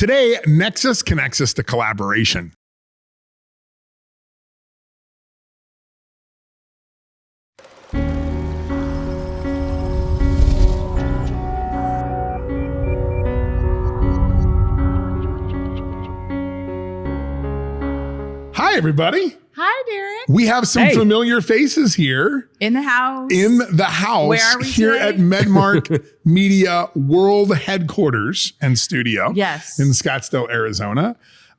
Today, Nexus connects us to collaboration. Hi, everybody. Hi, Derek. We have some familiar faces here. In the house. In the house. Where are we here today? at MedMark Media World Headquarters and Studio. Yes. In Scottsdale, Arizona.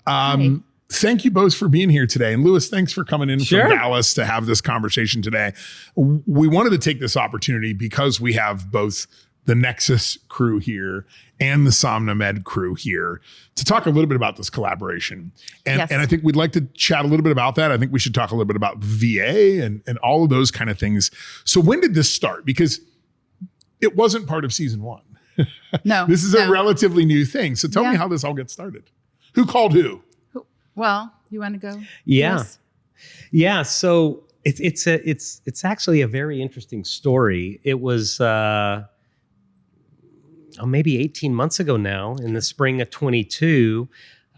Thank you both for being here today. And Lewis, thanks for coming in from Dallas to have this conversation today. We wanted to take this opportunity because we have both the Nexus crew here and the Somnomed crew here to talk a little bit about this collaboration. And I think we'd like to chat a little bit about that. I think we should talk a little bit about VA and all of those kind of things. So when did this start? Because it wasn't part of season one. No. This is a relatively new thing. So tell me how this all gets started. Who called who? Well, you want to go? Yeah. Yes. Yeah. So it's actually a very interesting story. It was maybe 18 months ago now, in the spring of 22,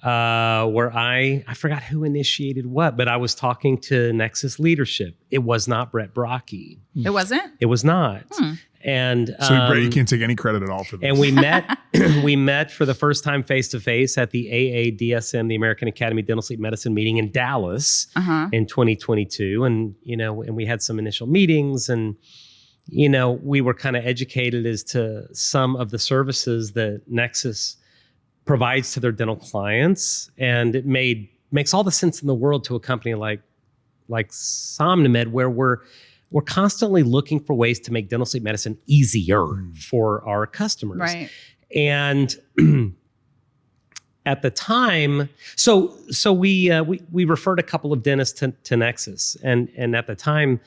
where I forgot who initiated what, but I was talking to Nexus leadership. It was not Brett Brocky. It wasn't? It was not. And so Brett, you can't take any credit at all for this. And we met for the first time face to face at the AADSM, the American Academy of Dental Sleep Medicine meeting in Dallas in 2022. And, and we had some initial meetings, and we were kind of educated as to some of the services that Nexus provides to their dental clients. And it makes all the sense in the world to a company like Somnomed, where we're constantly looking for ways to make dental sleep medicine easier for our customers. Right. And at the time, so we referred a couple of dentists to Nexus, and at the time,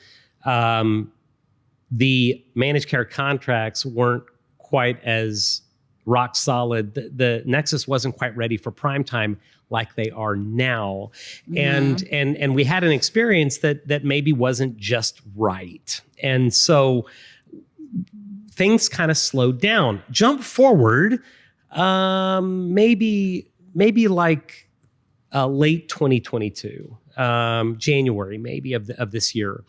the managed care contracts weren't quite as rock solid. The Nexus wasn't quite ready for prime time like they are now. And we had an experience that maybe wasn't just right. And so things kind of slowed down. Jump forward, maybe like late 2022, January maybe of this year.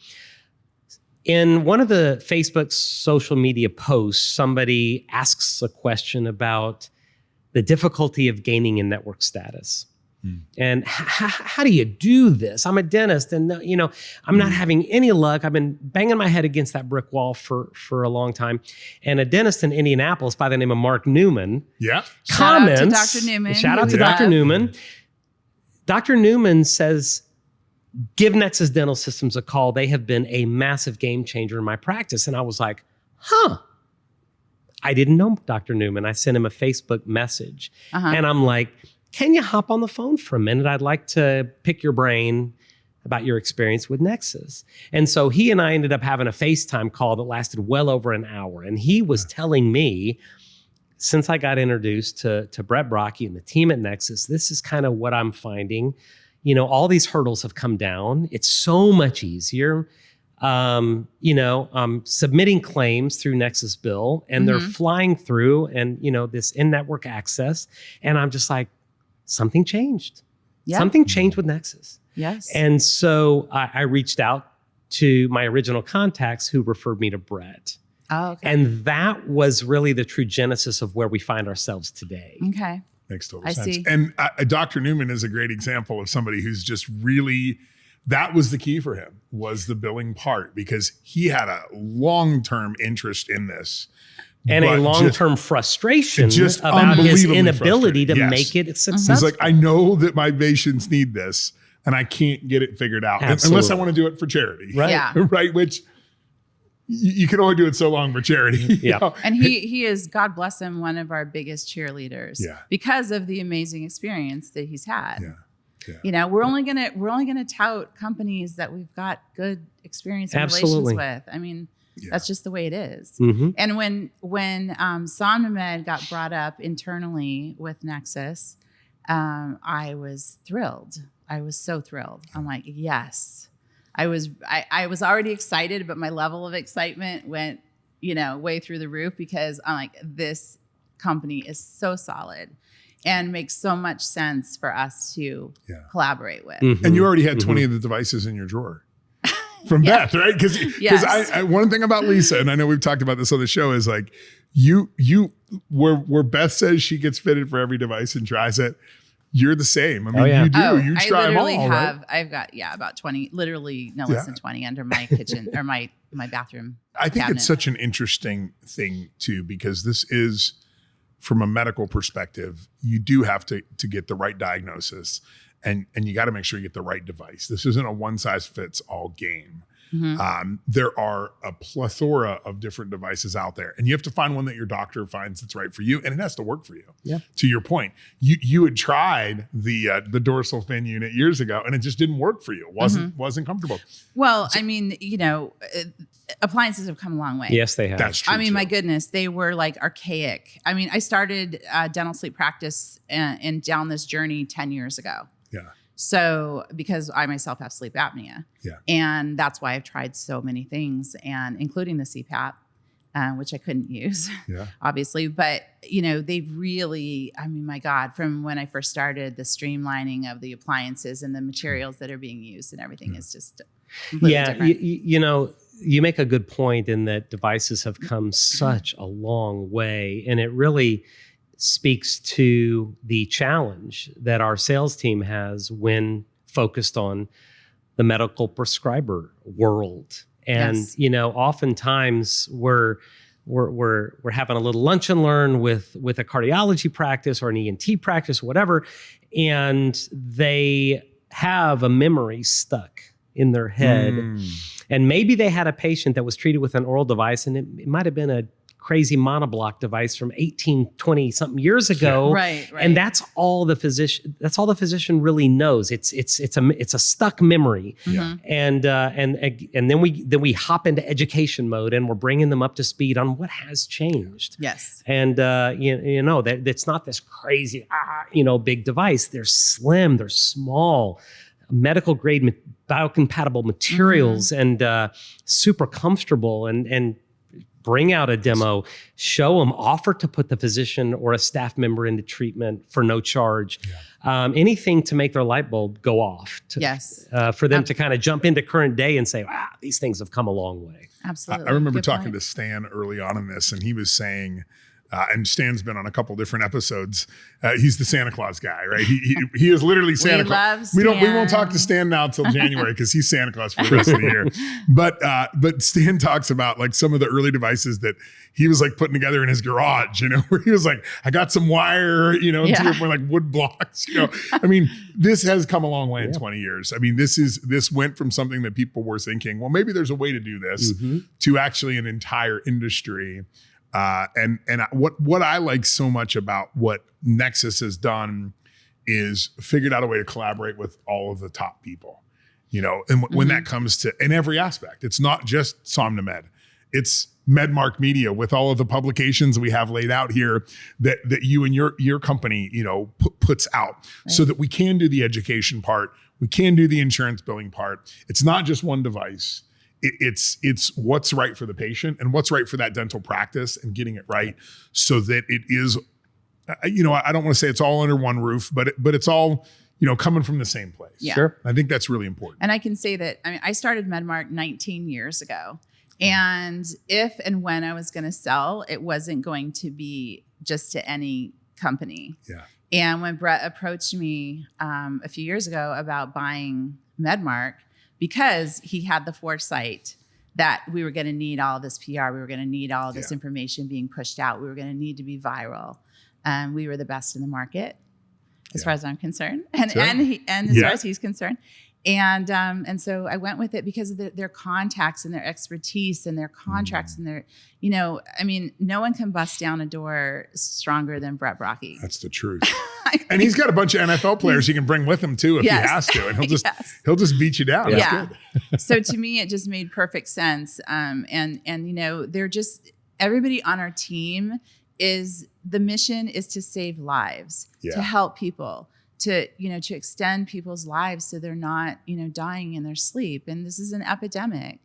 In one of the Facebook social media posts, somebody asks a question about the difficulty of gaining in network status. And how do you do this? I'm a dentist, and I'm not having any luck. I've been banging my head against that brick wall for a long time. And a dentist in Indianapolis by the name of Mark Newman comments. Shout out to Dr. Newman. Shout out to Dr. Newman. Dr. Newman says, give Nexus Dental Systems a call. They have been a massive game changer in my practice. And I was like, I didn't know Dr. Newman. I sent him a Facebook message. And I'm like, can you hop on the phone for a minute? I'd like to pick your brain about your experience with Nexus. And so he and I ended up having a FaceTime call that lasted well over an hour. And he was telling me, since I got introduced to Brett Brocky and the team at Nexus, this is kind of what I'm finding. All these hurdles have come down. It's so much easier. Submitting claims through Nexus Bill, and they're flying through, and, this in-network access. And I'm just like, something changed. Yep. Something changed with Nexus. Yes. And so I reached out to my original contacts who referred me to Brett. Oh, okay. And that was really the true genesis of where we find ourselves today. Okay. Makes total I sense. see. And Dr. Newman is a great example of somebody who's just really, that was the key for him, was the billing part, because he had a long-term interest in this. And a long-term frustration about his inability to make it successful. He's like, I know that my patients need this, and I can't get it figured out unless I want to do it for charity. Right. Yeah. Right. Which you can only do it so long for charity. Yeah. And he is, God bless him, one of our biggest cheerleaders because of the amazing experience that he's had. Yeah. We're only gonna tout companies that we've got good experience and relations with. I mean, that's just the way it is. And when Somnomed got brought up internally with Nexus, I was thrilled. I was so thrilled. I'm like, yes. I was already excited, but my level of excitement went, way through the roof, because I'm like, this company is so solid. and makes so much sense for us to collaborate with. And you already had 20 of the devices in your drawer from Beth, right? Because I one thing about Lisa, and I know we've talked about this on the show, is like where Beth says she gets fitted for every device and tries it, you're the same. I mean, you do. You try them all, right? I've got about 20, literally no less than 20 under my kitchen or my bathroom. I think it's such an interesting thing too, because this is, from a medical perspective, you do have to get the right diagnosis, and you got to make sure you get the right device. This isn't a one size fits all game. There are a plethora of different devices out there, and you have to find one that your doctor finds that's right for you, and it has to work for you. Yeah. To your point, you had tried the dorsal fin unit years ago, and it just didn't work for you. It wasn't comfortable. Well, I mean, appliances have come a long way. Yes, they have. That's true. I mean, my goodness, they were like archaic. I mean, I started dental sleep practice and down this journey 10 years ago. Yeah. So, because I myself have sleep apnea, and that's why I've tried so many things, and including the CPAP, which I couldn't use, obviously. But they've really, I mean, my God, from when I first started, the streamlining of the appliances and the materials that are being used and everything is just different. You make a good point in that devices have come such a long way, and it really speaks to the challenge that our sales team has when focused on the medical prescriber world. And, oftentimes we're having a little lunch and learn with a cardiology practice or an ENT practice, whatever, and they have a memory stuck in their head. And maybe they had a patient that was treated with an oral device, and it might have been a crazy monoblock device from 20 something years ago. Right. And that's all the physician really knows. It's a stuck memory. And then we hop into education mode, and we're bringing them up to speed on what has changed. Yes. And that it's not this crazy big device. They're slim, they're small, medical grade biocompatible materials, and super comfortable, and bring out a demo, show them, offer to put the physician or a staff member into treatment for no charge. Anything to make their light bulb go off. For them to kind of jump into current day and say, wow, these things have come a long way. Absolutely. I remember talking to Stan early on in this, and he was saying, and Stan's been on a couple different episodes. He's the Santa Claus guy, right? He is literally Santa Claus. We won't talk to Stan now until January, because he's Santa Claus for the rest of the year. But Stan talks about like some of the early devices that he was like putting together in his garage, where he was like, I got some wire, to your point, like wood blocks, I mean, this has come a long way in 20 years. I mean, this went from something that people were thinking, well, maybe there's a way to do this, to actually an entire industry. And what I like so much about what Nexus has done is figured out a way to collaborate with all of the top people, and when that comes to, in every aspect, it's not just Somnomed, it's MedMark Media with all of the publications we have laid out here that you and your company, puts out, so that we can do the education part. We can do the insurance billing part. It's not just one device. It's what's right for the patient and what's right for that dental practice, and getting it right so that it is, I don't want to say it's all under one roof, but it's all, coming from the same place. Yeah. Sure. I think that's really important. And I can say that, I started MedMark 19 years ago, and if and when I was going to sell, it wasn't going to be just to any company. Yeah. And when Brett approached me a few years ago about buying MedMark, because he had the foresight that we were going to need all this PR, we were going to need all this information being pushed out, we were going to need to be viral, and we were the best in the market, as far as I'm concerned, and as far as he's concerned. And so I went with it because of their contacts and their expertise and their contracts and their, no one can bust down a door stronger than Brett Brocky. That's the truth. And he's got a bunch of NFL players he can bring with him too if he has to, and he'll just beat you down. That's good. So to me, it just made perfect sense. They're just, everybody on our team the mission is to save lives, to help people, to extend people's lives so they're not, dying in their sleep. And this is an epidemic.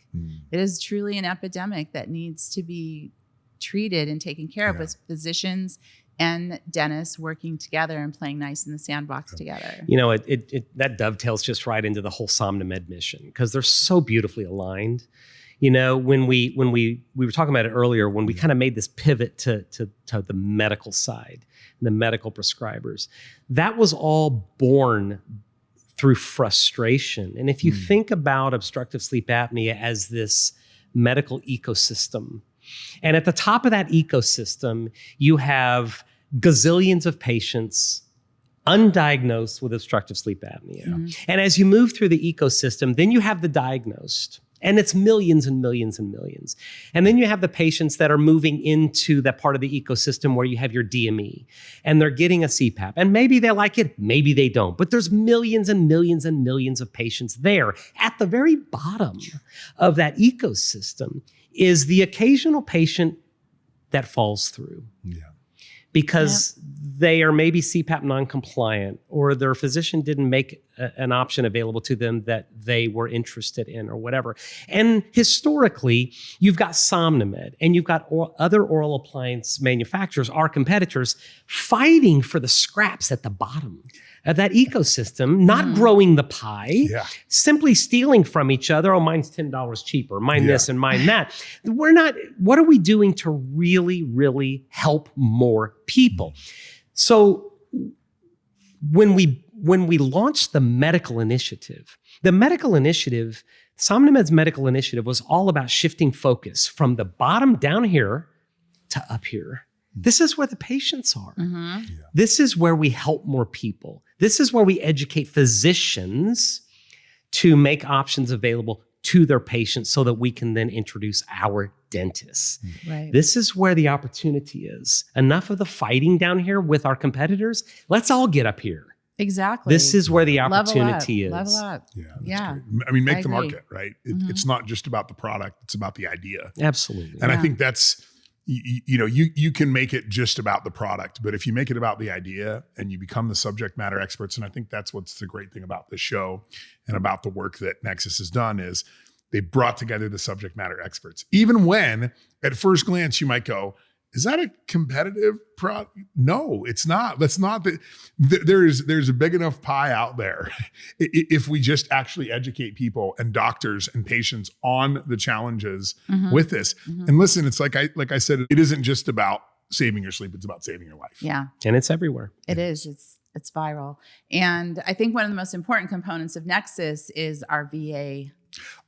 It is truly an epidemic that needs to be treated and taken care of with physicians and dentists working together and playing nice in the sandbox together. You know, it that dovetails just right into the whole Somnomed mission because they're so beautifully aligned. You know, when we were talking about it earlier, when we kind of made this pivot to the medical side, and the medical prescribers, that was all born through frustration. And if you think about obstructive sleep apnea as this medical ecosystem, and at the top of that ecosystem, you have gazillions of patients undiagnosed with obstructive sleep apnea. And as you move through the ecosystem, then you have the diagnosed. And it's millions and millions and millions. And then you have the patients that are moving into that part of the ecosystem where you have your DME and they're getting a CPAP. And maybe they like it, maybe they don't. But there's millions and millions and millions of patients there. At the very bottom of that ecosystem is the occasional patient that falls through. Because they are maybe CPAP non-compliant or their physician didn't make an option available to them that they were interested in or whatever. And historically, you've got Somnomed and you've got other oral appliance manufacturers, our competitors, fighting for the scraps at the bottom of that ecosystem, not growing the pie, simply stealing from each other. Oh, mine's $10 cheaper, mine this and mine that. What are we doing to really, really help more people? So when we launched the medical initiative, Somnomed's medical initiative was all about shifting focus from the bottom down here to up here. This is where the patients are. This is where we help more people. This is where we educate physicians to make options available to their patients so that we can then introduce our dentists. This is where the opportunity is. Enough of the fighting down here with our competitors. Let's all get up here. Exactly. This is where the opportunity is. Level up. Yeah. Great. I mean, make the market, right? It's not just about the product. It's about the idea. Absolutely. And I think that's, you can make it just about the product, but if you make it about the idea and you become the subject matter experts, and I think that's what's the great thing about this show and about the work that Nexus has done is they brought together the subject matter experts. Even when at first glance you might go, is that a competitive product? No, it's not. That's not there's a big enough pie out there if we just actually educate people and doctors and patients on the challenges with this. And listen, it's like I said, it isn't just about saving your sleep, it's about saving your life. Yeah. And it's everywhere. It is. It's viral. And I think one of the most important components of Nexus is our VA.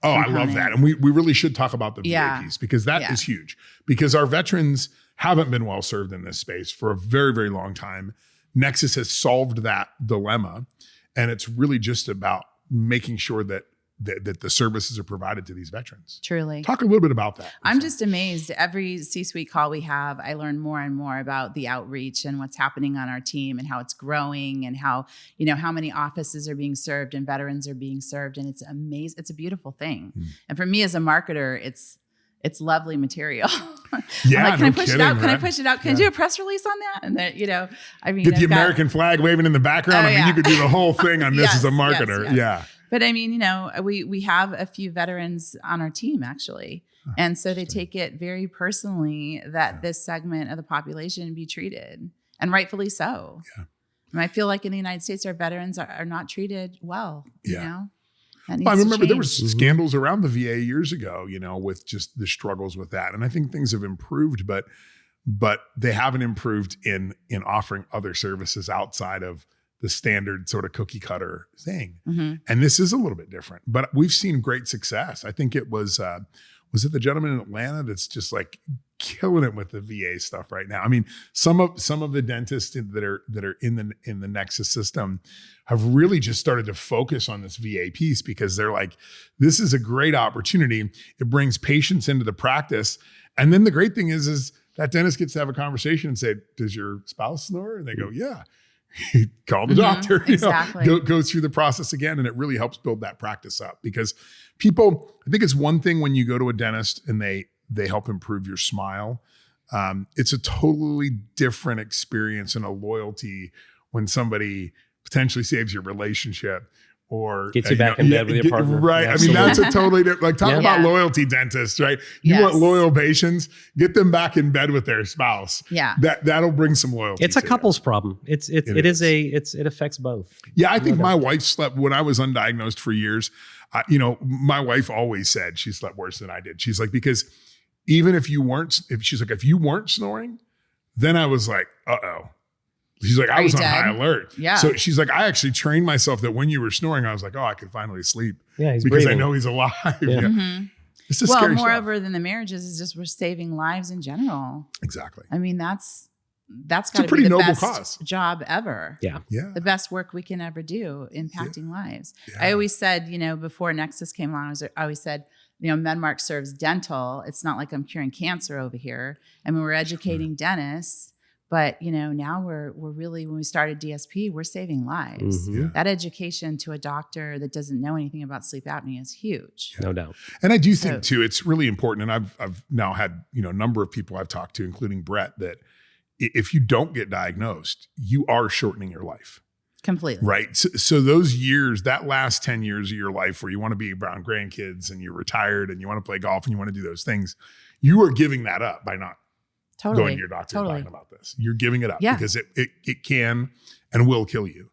Oh, I love that. And we really should talk about the VA piece because that is huge. Because our veterans haven't been well served in this space for a very, very long time. Nexus has solved that dilemma. And it's really just about making sure that the services are provided to these veterans. Truly. Talk a little bit about that. I'm just amazed. Every C-suite call we have, I learn more and more about the outreach and what's happening on our team and how it's growing and how many offices are being served and veterans are being served. And it's amazing. It's a beautiful thing. And for me as a marketer, it's lovely material. Yeah, like, can I push it out? Can I push it out? Can I do a press release on that? And then, I mean, get the American flag waving in the background. I mean, you could do the whole thing on this as a marketer. Yeah. But I mean, we have a few veterans on our team actually. And so they take it very personally that this segment of the population be treated, and rightfully so. And I feel like in the United States, our veterans are not treated well, you know? Well, I remember there was scandals around the VA years ago, with just the struggles with that. And I think things have improved, but they haven't improved in offering other services outside of the standard sort of cookie cutter thing. And this is a little bit different, but we've seen great success. I think it was it the gentleman in Atlanta that's just like killing it with the VA stuff right now. I mean, some of the dentists that are in the Nexus system have really just started to focus on this VA piece because they're like, this is a great opportunity. It brings patients into the practice. And then the great thing is that dentist gets to have a conversation and say, does your spouse snore? And they go, yeah. Call the doctor, exactly. Go through the process again. And it really helps build that practice up because people, I think it's one thing when you go to a dentist and they help improve your smile. It's a totally different experience and a loyalty when somebody potentially saves your relationship or get you back in bed with your partner. Right. Absolutely. I mean, that's a totally different, like talk about loyalty dentists, right? You want loyal patients, get them back in bed with their spouse. Yeah. That'll bring some loyalty. It's a couple's problem. It affects both. Yeah. I think my wife slept when I was undiagnosed for years. My wife always said she slept worse than I did. She's like, because even if you weren't snoring, then I was like, uh-oh. She's like, I was on high alert. Yeah. So she's like, I actually trained myself that when you were snoring, I was like, oh, I could finally sleep. Yeah, he's because breathing. I know he's alive. Yeah. Mm-hmm. It's a scary moreover stuff. than the marriages is just we're saving lives in general. Exactly. I mean, that's got to pretty be the noble best cause. job ever. Yeah. Yeah. The best work we can ever do, impacting lives. Yeah. I always said, before Nexus came along, I always said, MedMark serves dental. It's not like I'm curing cancer over here. I mean, we're educating dentists, but now we're really, when we started DSP, we're saving lives. Mm-hmm. Yeah. That education to a doctor that doesn't know anything about sleep apnea is huge. No doubt. And I do think too, it's really important. And I've now had, a number of people I've talked to, including Brett, that if you don't get diagnosed, you are shortening your life. Completely. Right. So those years, that last 10 years of your life where you want to be around grandkids and you're retired and you want to play golf and you want to do those things, you are giving that up by not going to your doctor and talking about this. You're giving it up because it can and will kill you.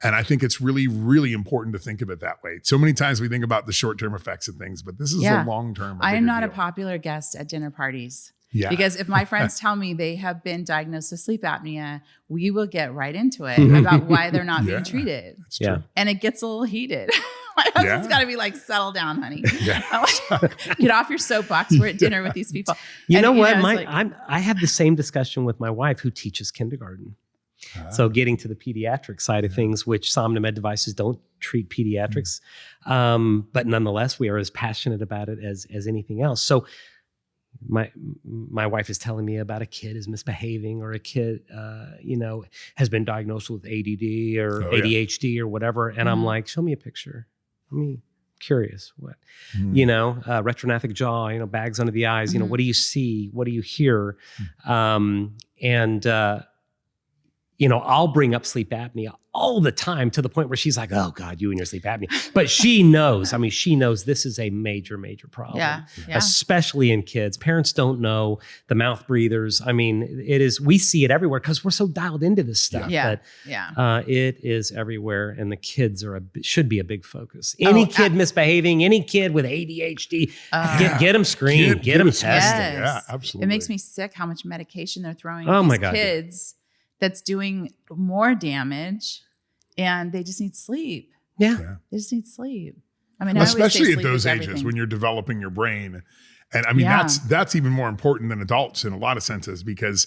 And I think it's really, really important to think of it that way. So many times we think about the short-term effects of things, but this is a long-term. I am not a popular guest at dinner parties. Yeah. Because if my friends tell me they have been diagnosed with sleep apnea, we will get right into it about why they're not being treated. That's true. And it gets a little heated. My husband's got to be like, settle down, honey. Get off your soapbox. We're at dinner with these people. You know what? I have the same discussion with my wife who teaches kindergarten. So getting to the pediatric side of things, which Somnomed devices don't treat pediatrics. But nonetheless, we are as passionate about it as anything else. So my wife is telling me about a kid is misbehaving, or a kid, has been diagnosed with ADD or ADHD or whatever. And I'm like, show me a picture. I'm curious. What, retrognathic jaw, bags under the eyes, what do you see? What do you hear? I'll bring up sleep apnea all the time to the point where she's like, oh God, you and your sleep apnea. But she knows this is a major, major problem, especially in kids. Parents don't know the mouth breathers. I mean, we see it everywhere because we're so dialed into this stuff. It is everywhere. And the kids should be a big focus. Any kid misbehaving, any kid with ADHD, get them screened, get them tested. Yes. Yeah, absolutely. It makes me sick how much medication they're throwing at these kids. That's doing more damage, and they just need sleep. Yeah. They just need sleep. I mean, especially at those ages when you're developing your brain. And I mean, that's even more important than adults in a lot of senses, because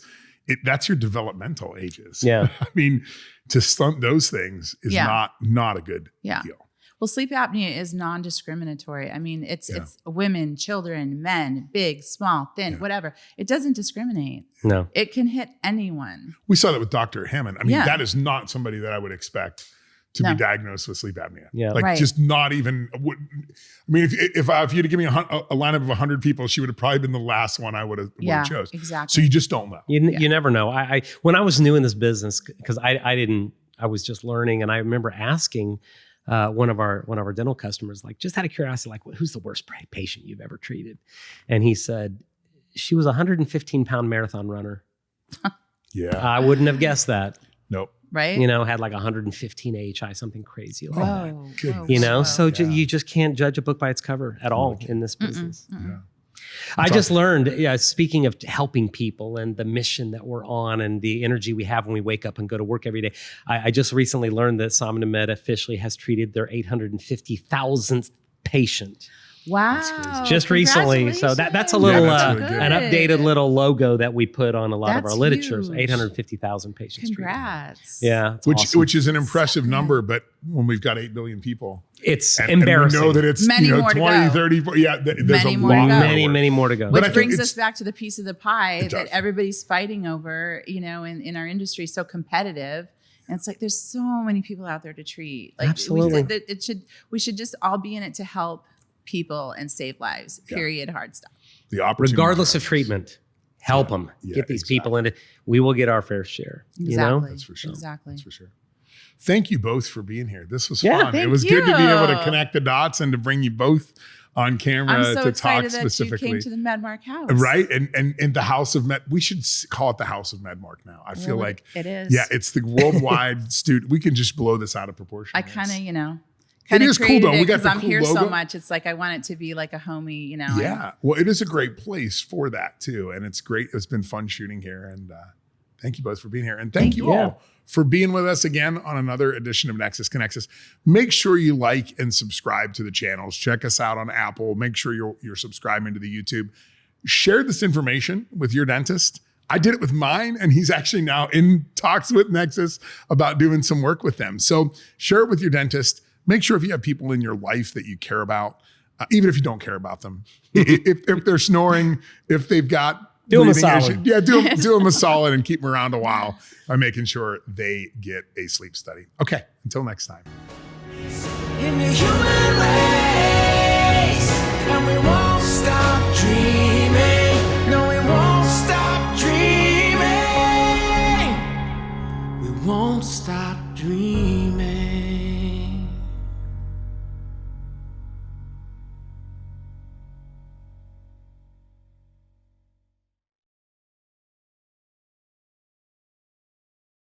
that's your developmental ages. Yeah. I mean, to stunt those things is not a good deal. Well, sleep apnea is non-discriminatory. I mean, it's women, children, men, big, small, thin, whatever. It doesn't discriminate. No. It can hit anyone. We saw that with Dr. Hammond. I mean, that is not somebody that I would expect to be diagnosed with sleep apnea. Yeah. Just not even. I mean, if you had to give me a lineup of 100 people, she would have probably been the last one I would have chose. Exactly. So you just don't know. You never know. I when I was new in this business, because I was just learning, and I remember asking one of our dental customers, like, just out of curiosity, like, who's the worst patient you've ever treated? And he said, she was a 115-pound marathon runner. Yeah. I wouldn't have guessed that. Nope. Right. Had like 115 AHI, something crazy like that. So you just can't judge a book by its cover at all in this business. Yeah. I just learned, speaking of helping people and the mission that we're on and the energy we have when we wake up and go to work every day, I just recently learned that Somnomed officially has treated their 850,000th patient. Wow. Just recently. So that's a little, an updated little logo that we put on a lot of our literature. 850,000 patients. Congrats. Treated. Yeah. Which is an impressive number, but when we've got 8 billion people, it's embarrassing. And we know that it's many more 20, 30, there's many a more lot. Many more to go. Which brings us back to the piece of the pie that everybody's fighting over, in our industry, so competitive. And it's like, there's so many people out there to treat. Like, absolutely. We should just all be in it to help people and save lives. Period. Hard stop. The opportunity, regardless of treatment, help them. Get these people in it. We will get our fair share. Exactly. That's for sure. Exactly. That's for sure. thank you both for being here. This was fun. It was good to be able to connect the dots and to bring you both on camera I'm so to excited talk that specifically. You came to the MedMark house. Right. And the House of Med, we should call it the House of MedMark now. I feel like it is. Yeah, it's the worldwide student. We can just blow this out of proportion. I kind of, it is cool though. We got the I'm cool here logo. so much. It's like I want it to be like a homey, Yeah. Well, it is a great place for that too. And it's great. It's been fun shooting here. And thank you both for being here. And thank you all for being with us again on another edition of Nexus Connects Us. Make sure you like and subscribe to the channels. Check us out on Apple. Make sure you're subscribing to the YouTube. Share this information with your dentist. I did it with mine, and he's actually now in talks with Nexus about doing some work with them. So share it with your dentist. Make sure if you have people in your life that you care about, even if you don't care about them, if they're snoring, if they've got do them a solid. Do them a solid and keep them around a while by making sure they get a sleep study. Okay, until next time. In the human race, and we want